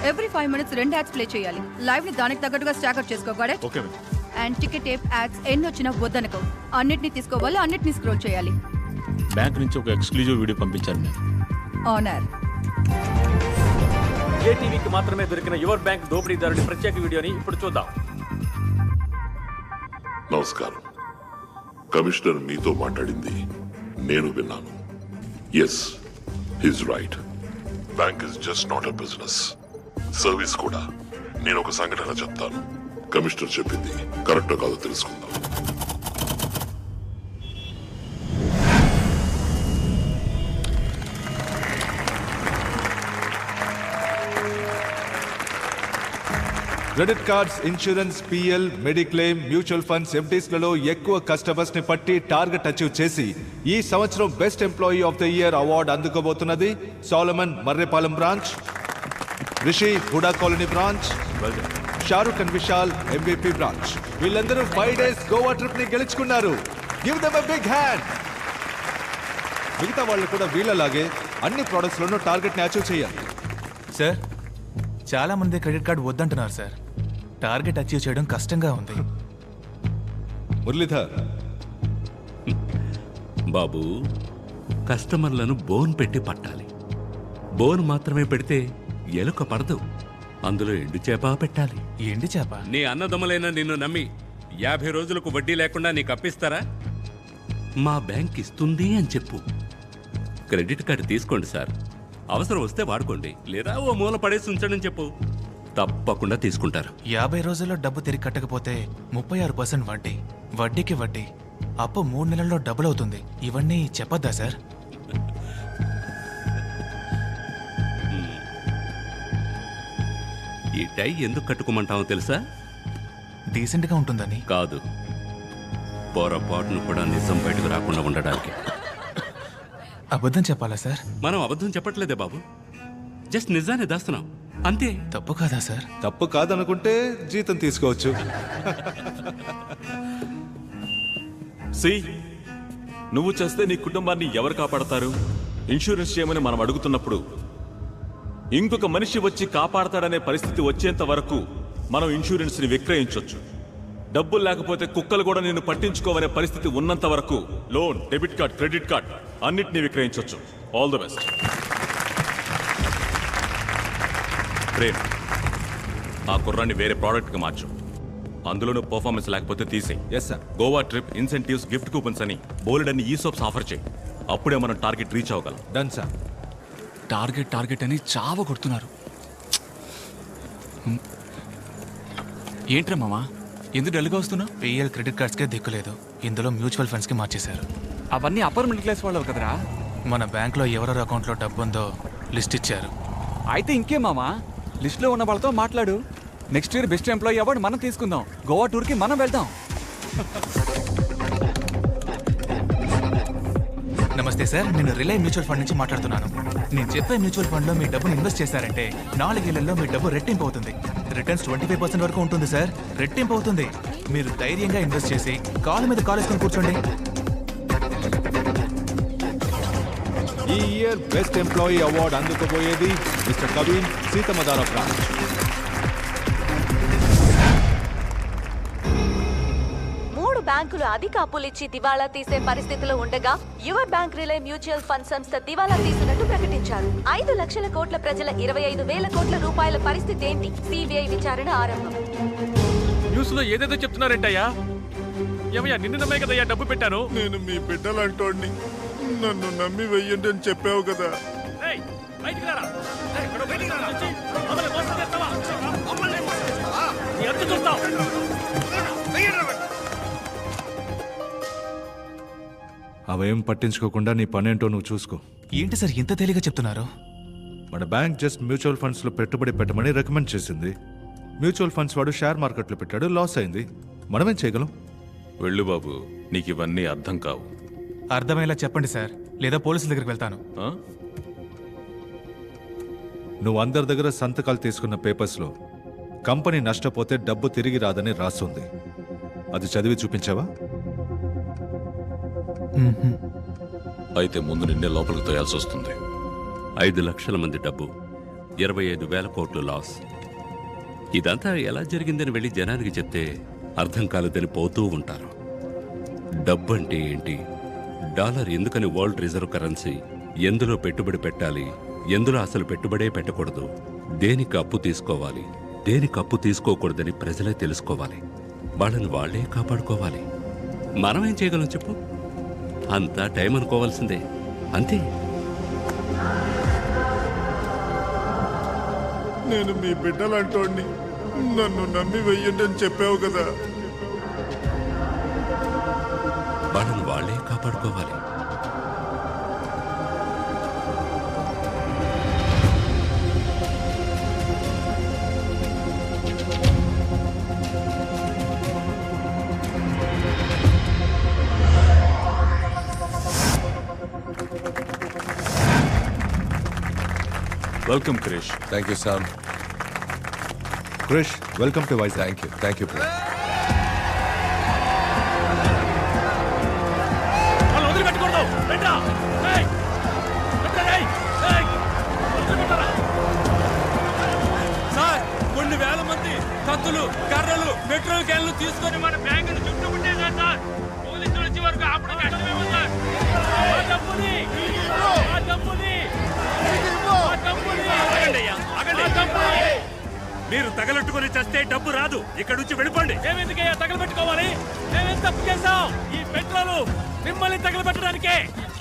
Every 5 minutes 2 ads play చేయాలి. Live ని దానికి తగ్గట్టుగా స్టాకర్ చేసుకోవాలి. Okay. And ticket tape ads ఎన్ని వచ్చినా వద్దనుకో. అన్నిటిని తీసుకోవాలి, అన్నిటిని స్క్రోల్ చేయాలి. బ్యాంక్ నుంచి ఒక ఎక్స్క్లూజివ్ వీడియో పంపించారు నేను. ఆనర్. ఏ టీవీకి మాత్రమే దొరికిన యువర్ బ్యాంక్ దోపిడీదారుడి ప్రత్యేక వీడియోని ఇప్పుడు చూద్దాం. నమస్కారం. కమిషనర్ మీతో మాట్లాడింది నేను విన్నాను. Yes, his right. Bank is just not a business, service కూడా. నేను ఒక సంఘటన చెప్తాను. కమిషనర్ చెప్పింది కరెక్టో కాదో తెలుసుకుందాం. Credit cards, insurance, PL, mediclaim, mutual funds, ఎఫ్డీస్లలో ఎక్కువ కస్టమర్స్ ని పట్టి టార్గెట్ అచీవ్ చేసి ఈ సంవత్సరం best employee of the year award అందుకోబోతున్నది Solomon Marripalem branch, Rishi HUDA colony branch, Shahrukh and Vishal MVP branch. వీళ్ళందరూ 5 days గోవా ట్రిప్ ని గెలుచుకున్నారు. Give them a big hand. మిగతా వాళ్ళు కూడా వీళ్ళలాగే అన్ని ప్రొడక్ట్స్ లోనూ టార్గెట్ ని అచీవ్ చేయాలి. సార్, చాలా మంది క్రెడిట్ కార్డు వద్దంటున్నారు సార్. టార్గెట్ అచీవ్ చేయడం కష్టంగా ఉంది. మురళీధర్. బాబు, కస్టమర్లను బోన్ పెట్టి పట్టాలి. బోన్ మాత్రమే పెడితే ఎలుక పడదు. అందులో ఎండు చేప పెట్టాలి. ఎండు చేప? నీ అన్నదమ్ములైన నిన్ను నమ్మి 50 రోజులకు వడ్డీ లేకుండా నీకు అప్పిస్తారా? మా బ్యాంక్ ఇస్తుంది అని చెప్పు. క్రెడిట్ కార్డు తీసుకోండి సార్, అవసరం వస్తే వాడుకోండి, లేదా ఓ మూల పడేసి ఉంచండి చెప్పు. తప్పకుండా తీసుకుంటారు. 50 రోజుల్లో డబ్బు తిరిగి కట్టకపోతే 36% వడ్డీ, వడ్డీకి వడ్డీ, అప్పు 3 నెలల్లో డబుల్ అవుతుంది. ఇవన్నీ చెప్పొద్దా సార్? ఈ టై ఎందుకు కట్టుకోమంటావో తెలుసా? డీసెంట్ గా ఉంటుందని కాదు, పొరపాటును కూడా నిజం బయటకు రాకుండా ఉండడానికి. అబద్ధం చెప్పాలా సార్? మనం అబద్ధం చెప్పట్లేదే బాబు, జస్ట్ నిజాన్ని దాస్తున్నాం అంతే. తప్పు కాదా సార్? తప్పు కాదనుకుంటే జీతం తీసుకోవచ్చు. నువ్వు చేస్తే నీ కుటుంబాన్ని ఎవరు కాపాడతారు? ఇన్సూరెన్స్ చేయమని మనం అడుగుతున్నప్పుడు ఇంకొక మనిషి వచ్చి కాపాడతాడనే పరిస్థితి వచ్చేంత వరకు మనం ఇన్సూరెన్స్ ని విక్రయించవచ్చు. డబ్బులు లేకపోతే కుక్కలు కూడా నిన్ను పట్టించుకోవనే పరిస్థితి ఉన్నంత వరకు loan, debit card, credit card అన్నిటినీ విక్రయించవచ్చు. All the best. ప్రేమ్, ఆ కుర్రాన్ని వేరే ప్రోడక్ట్కి మార్చు. అందులోనూ పర్ఫార్మెన్స్ లేకపోతే తీసేయి. Yes sir. Goa trip, incentives, gift coupons అని బోలెడన్ని ఈసోప్స్ ఆఫర్ చేయి. అప్పుడే మనం టార్గెట్ రీచ్ అవ్వగలం. Done sir. టార్గెట్ అని చావ కొడుతున్నారు. ఏంట్రా మామా, ఎందుకు డల్గా వస్తున్నా? పిఎల్ క్రెడిట్ కార్డ్స్కే దిక్కులేదు, ఇందులో మ్యూచువల్ ఫండ్స్ కి మార్చేశారు. అవన్నీ అప్పర్ మిడిల్ క్లాస్ వాళ్ళవి కదరా. మన బ్యాంక్లో ఎవరెవరి అకౌంట్లో డబ్బు ఉందో లిస్ట్ ఇచ్చారు. అయితే ఇంకేం మామా, లిస్ట్లో ఉన్న వాళ్ళతో మాట్లాడు. Next year best employee award మనం తీసుకుందాం. గోవా టూర్కి మనం వెళ్దాం. నమస్తే సార్, నేను రిలై మ్యూచువల్ ఫండ్ నుంచి మాట్లాడుతున్నాను. నేను చెప్పే మ్యూచువల్ ఫండ్లో మీ డబ్బును ఇన్వెస్ట్ చేశారంటే 4 ఏళ్లలో మీ డబ్బు రెట్టింపు అవుతుంది. రిటర్న్స్ 25% వరకు ఉంటుంది సార్. రెట్టింపు అవుతుంది. మీరు ధైర్యంగా ఇన్వెస్ట్ చేసి కాలు మీద కాలు వేసుకొని కూర్చోండి. ఈ ఇయర్ బెస్ట్ ఎంప్లాయీ అవార్డు అందుకోబోయేది మిస్టర్ కవిన్, సీతమదార బ్రాంచ్. బ్యాంకులు అధిక అప్పులిచ్చి దివాళా తీసే పరిస్థితిలో ఉండగా your bank relay mutual fund సంస్థ దివాళా తీసినట్టు ప్రకటించారు. 5 లక్షల కోట్ల ప్రజల 25,000 కోట్ల రూపాయల పరిస్థితి ఏంటి? సిబిఐ విచారణ ఆరంభం. న్యూస్ లో ఏదేదో చెప్తున్నారంటయ్యా. ఏమయ్యా, నిన్ను నమ్మే కదయ్యా డబ్బు పెట్టాను. నేను మీ బిడ్డలంటోడిని, నన్ను నమ్మి వెయ్యండి అని చెప్పావు కదా. అవేం పట్టించుకోకుండా నీ పనేంటో నువ్వు చూసుకో. ఏంటి సార్ ఇంత తేలిగా చెప్తున్నారు? మన బ్యాంక్ జస్ట్ మ్యూచువల్ ఫండ్స్ లో పెట్టుబడి పెట్టమని రికమెండ్ చేసింది. మ్యూచువల్ ఫండ్స్ వాడు షేర్ మార్కెట్లో పెట్టాడు, లాస్ అయింది. మనమేం చేయగలం? వెళ్ళు బాబు, నీకు ఇవన్నీ అర్థం కావు. అర్థమయ్యేలా చెప్పండి సార్, లేదా పోలీసుల దగ్గరికి వెళ్తాను. నువ్వు అందరి దగ్గర సంతకాలు తీసుకున్న పేపర్స్లో కంపెనీ నష్టపోతే డబ్బు తిరిగి రాదని రాస్తుంది. అది చదివి చూపించావా? అయితే ముందు నిన్నే లోపలికి తోయాల్సి వస్తుంది. 5 లక్షల మంది డబ్బు 25,000 కోట్లు లాస్. ఇదంతా ఎలా జరిగిందని వెళ్ళి జనానికి చెప్తే అర్థం కాలేదని పోతూ ఉంటారు. డబ్బు అంటే ఏంటి, డాలర్ ఎందుకని వరల్డ్ రిజర్వ్ కరెన్సీ, ఎందులో పెట్టుబడి పెట్టాలి, ఎందులో అసలు పెట్టుబడే పెట్టకూడదు, దేనికి అప్పు తీసుకోవాలి, దేనికి అప్పు తీసుకోకూడదని ప్రజలే తెలుసుకోవాలి. వాళ్ళని వాళ్లే కాపాడుకోవాలి. మనం ఏం చేయగలం చెప్పు? అంతా టైం అనుకోవాల్సిందే, అంతే. నేను మీ బిడ్డలంటోడిని, నన్ను నమ్మి వెయ్యండి అని చెప్పావు కదా. వాళ్ళని వాళ్లే కాపాడుకోవాలి. Welcome Krish. Thank you Sam. Krish, welcome to Vizag. Thank you. వాళ్ళు వదిలిపెట్టకూడదు. రండ్రా. ఏయ్! రండ్రా, ఏయ్! ఏయ్! వదిలిపెట్టరా. సార్, కొన్ని వేల మంది కత్తులు, కర్రలు, పెట్రోల్ క్యాన్లు తీసుకొని మన బ్యాంకును చుట్టుముట్టేశారు సార్. పోలీసులు వచ్చే వరకు ఆపడం కష్టమేమో సార్. ఆ డబ్బుని, ఆ డబ్బుని, ఆ డబ్బుని. ఆగండి అయ్యా, ఆగండి. ఆ డబ్బుని. మీరు తగలెట్టుకుని చస్తే డబ్బు రాదు. ఇక్కడ నుంచి వెళ్ళిపోండి. మేమెందుకయ్యా తగలబెట్టుకోవాలి? మేమేం తప్పు చేశాం? ఈ పెట్రోలు మిమ్మల్ని తగలబెట్టడానికే.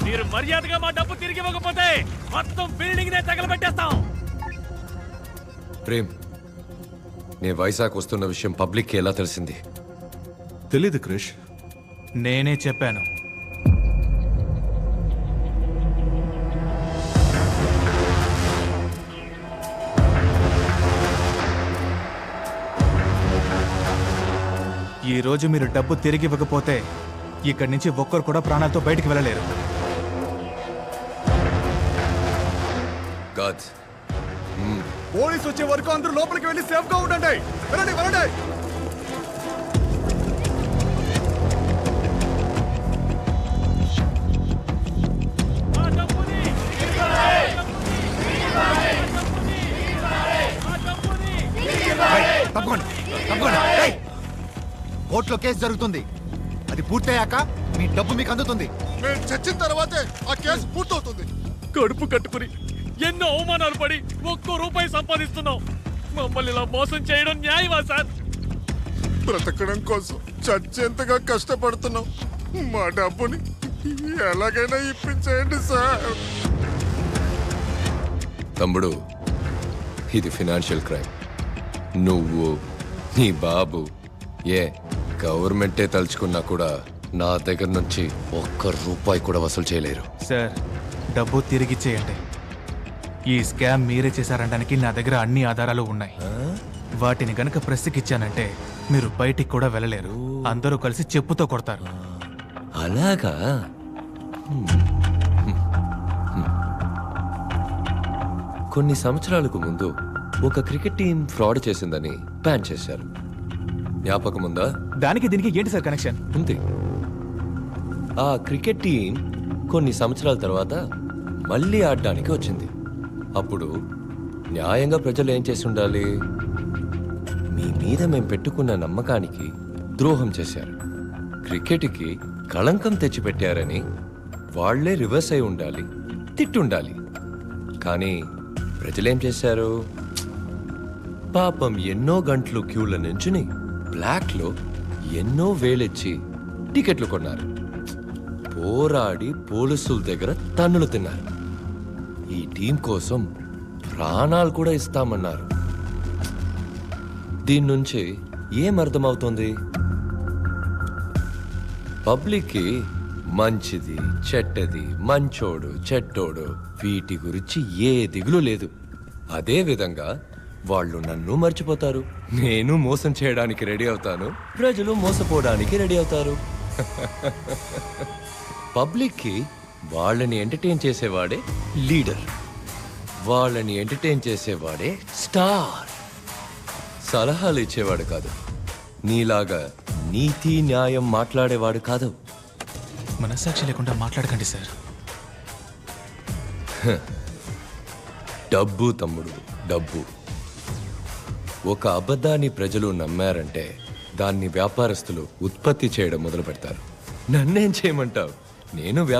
మీరు మర్యాదగా మా డబ్బు తిరిగి ఇవ్వకపోతే మొత్తం బిల్డింగ్ నే తగలబెట్టేస్తాం. ప్రేమ్, నే వైజాగ్ వస్తున్న విషయం పబ్లిక్కి ఎలా తెలిసింది? తెలీదు క్రిష్. నేనే చెప్పాను. ఈ రోజు మీరు డబ్బు తిరిగి ఇవ్వకపోతే ఇక్కడి నుంచి ఒక్కరు కూడా ప్రాణాలతో బయటికి వెళ్ళలేరు. గాడ్, పోలీసు వచ్చే వరకు అందరూ లోపలికి వెళ్ళి సేఫ్ గా ఉండండి. వెళ్ళండి, వెళ్ళండి. తప్పకుండా, తప్పకుండా. కోర్టులో కేసు జరుగుతుంది. అది పూర్తయ్యాక మీ డబ్బు మీకు అందుతుంది. మేము చచ్చిన తర్వాతే ఆ కేసు పూర్తవుతుంది. కడుపు కట్టుకుని ఎన్నో అవమానాలు పడి ₹1 సంపాదిస్తున్నాం. మమ్మల్ని ఇలా మోసం చేయడం న్యాయమా సార్? బ్రతకడం కోసం చచ్చేంతగా కష్టపడుతున్నాం. మా డబ్బుని ఎలాగైనా ఇప్పించేయండి సార్. తమ్ముడు, ఇది ఫినాన్షియల్ క్రైమ్. నువ్వు, నీ బాబు, గవర్నమెంటే తలుచుకున్నా కూడా నా దగ్గర నుంచి ₹1 కూడా వసూలు చేయలేరు. సార్, డబ్బు తిరిగిచ్చేయండి. ఈ స్కామ్ మీరే చేశారనడానికి నా దగ్గర అన్ని ఆధారాలు ఉన్నాయి. వాటిని గనక ప్రెస్కి మీరు బయటికి కూడా వెళ్ళలేరు. అందరూ కలిసి చెప్పుతో కొడతారు. అలాగా? కొన్ని సంవత్సరాలకు ముందు ఒక క్రికెట్ టీం ఫ్రాడ్ చేసిందని బ్యాన్ చేశారు. జ్ఞాపకం ఉందా? దానికి దీనికి ఏంటి సార్ కనెక్షన్? ఉంది. ఆ క్రికెట్ టీం కొన్ని సంవత్సరాల తర్వాత మళ్ళీ ఆడడానికి వచ్చింది. అప్పుడు న్యాయంగా ప్రజలు ఏం చేసి ఉండాలి? మీ మీద మేము పెట్టుకున్న నమ్మకానికి ద్రోహం చేశారు, క్రికెట్కి కళంకం తెచ్చిపెట్టారని వాళ్లే రివర్స్ అయి ఉండాలి, తిట్టుండాలి. కానీ ప్రజలేం చేశారు? పాపం ఎన్నో గంటలు క్యూల నుంచుని బ్లాక్లో ఎన్నో వేలెచ్చి టికెట్లు కొన్నారు. పోరాడి పోలీసుల దగ్గర తన్నులు తిన్నారు. ఈ టీం కోసం ప్రాణాలు కూడా ఇస్తామన్నారు. దీని నుంచి ఏం అర్థమవుతుంది? పబ్లిక్కి మంచిది, చెడ్డది, మంచోడు, చెడ్డోడు వీటి గురించి ఏ దిగులు లేదు. అదే విధంగా వాళ్ళు నన్ను మర్చిపోతారు. నేను మోసం చేయడానికి రెడీ అవుతాను, ప్రజలు మోసపోవడానికి రెడీ అవుతారు. పబ్లిక్కి వాళ్ళని ఎంటర్టైన్ చేసేవాడే లీడర్, వాళ్ళని ఎంటర్టైన్ చేసేవాడే స్టార్. సలహాలు ఇచ్చేవాడు కాదు, నీలాగా నీతి న్యాయం మాట్లాడేవాడు కాదు. మనస్సాక్షి లేకుండా మాట్లాడకండి సార్. డబ్బు తమ్ముడు, డబ్బు. ఒక అబద్ధాన్ని ప్రజలు నమ్మారంటే దాన్ని వ్యాపారస్తులు ఉత్పత్తి చేయడం మొదలు పెడతారు. నన్నేం చేయమంటావు? నేను వ్యాపారం